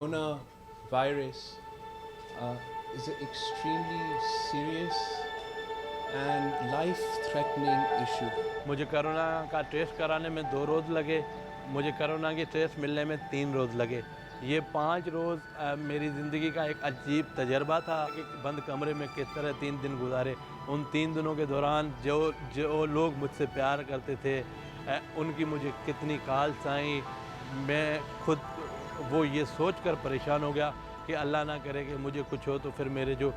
coronavirus is an extremely serious and life-threatening issue. मुझे corona का test कराने में 2 रोज़ लगे, मुझे कोरोना की टेस्ट मिलने में 3 रोज़ लगे। ये 5 रोज़ मेरी ज़िंदगी का एक अजीब तजर्बा था कि बंद कमरे में किस तरह 3 दिन गुजारे। उन 3 दिनों के दौरान जो लोग मुझसे प्यार करते थे उनकी मुझे कितनी कॉल्स आईं। मैं खुद वो ये सोच कर परेशान हो गया कि अल्लाह ना करे कि मुझे कुछ हो तो फिर मेरे जो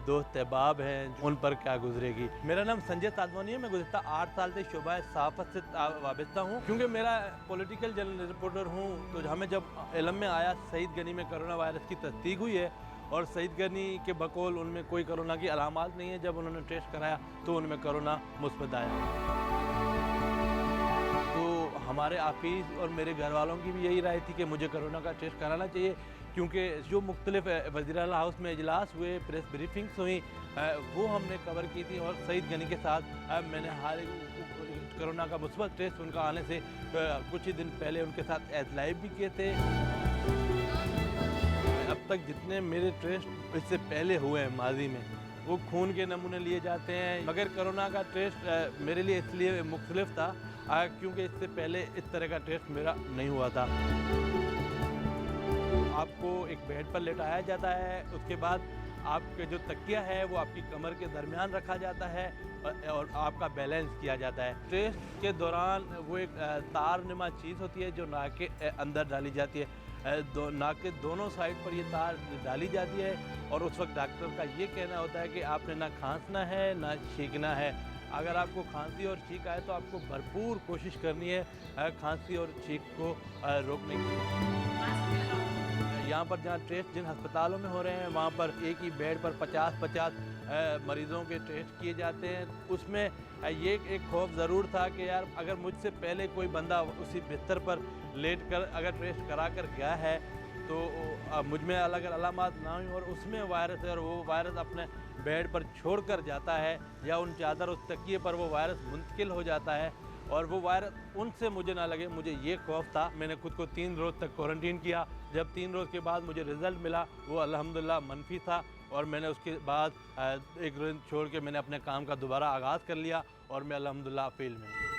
दोस्त अहबाब हैं उन पर क्या गुजरेगी। मेरा नाम संजय साधवानी है। मैं गुज़श्ता 8 साल से शोबा सहाफ़त से वाबस्ता हूँ। क्योंकि मेरा पॉलिटिकल जर्नल रिपोर्टर हूँ तो हमें जब इल्म में आया सईद गनी में कोरोना वायरस की तस्दीक हुई है और सईद गनी के बकौल उनमें कोई कोरोना की अलामात नहीं है। जब उन्होंने टेस्ट कराया तो उनमें कोरोना मुस्बत आया। हमारे आफिस और मेरे घर वालों की भी यही राय थी कि मुझे कोरोना का टेस्ट कराना चाहिए, क्योंकि जो मुख्तलिफ वज़ीर आला हाउस में इजलास हुए, प्रेस ब्रीफिंग्स हुई, वो हमने कवर की थी। और सईद गनी के साथ मैंने हर कोरोना का मुस्बत टेस्ट उनका आने से कुछ ही दिन पहले उनके साथ एतलाइव भी किए थे। अब तक जितने मेरे टेस्ट इससे पहले हुए हैं माजी में, वो खून के नमूने लिए जाते हैं, मगर कोरोना का टेस्ट मेरे लिए इसलिए मुख्तलिफ था क्योंकि इससे पहले इस तरह का टेस्ट मेरा नहीं हुआ था। आपको एक बेड पर लेटाया जाता है, उसके बाद आपके जो तकिया है वो आपकी कमर के दरमियान रखा जाता है और आपका बैलेंस किया जाता है। टेस्ट के दौरान वो एक तारनुमा चीज़ होती है जो नाक के अंदर डाली जाती है। नाक के दोनों साइड पर ये तार डाली जाती है और उस वक्त डॉक्टर का ये कहना होता है कि आपने ना खांसना है ना छींकना है। अगर आपको खांसी और छींक आए तो आपको भरपूर कोशिश करनी है खांसी और छींक को रोकने की। यहाँ पर जहाँ टेस्ट जिन अस्पतालों में हो रहे हैं वहाँ पर एक ही बेड पर 50-50 मरीज़ों के टेस्ट किए जाते हैं। उसमें ये एक खौफ ज़रूर था कि यार अगर मुझसे पहले कोई बंदा उसी बिस्तर पर लेट कर अगर टेस्ट करा कर गया है तो मुझ में अलग अलामात ना हुई और उसमें वायरस है और वो वायरस अपने बेड पर छोड़ कर जाता है या उन चादर उस तकिए पर वो वायरस मुंतकिल हो जाता है और वो वायरस उनसे मुझे ना लगे, मुझे ये खौफ था। मैंने खुद को 3 रोज़ तक क्वारंटीन किया। जब 3 रोज़ के बाद मुझे रिज़ल्ट मिला वो अल्हम्दुलिल्लाह मनफी था और मैंने उसके बाद एक रोज़ छोड़ के मैंने अपने काम का दोबारा आगाज़ कर लिया और मैं अल्हम्दुलिल्लाह फील्ड में हूँ।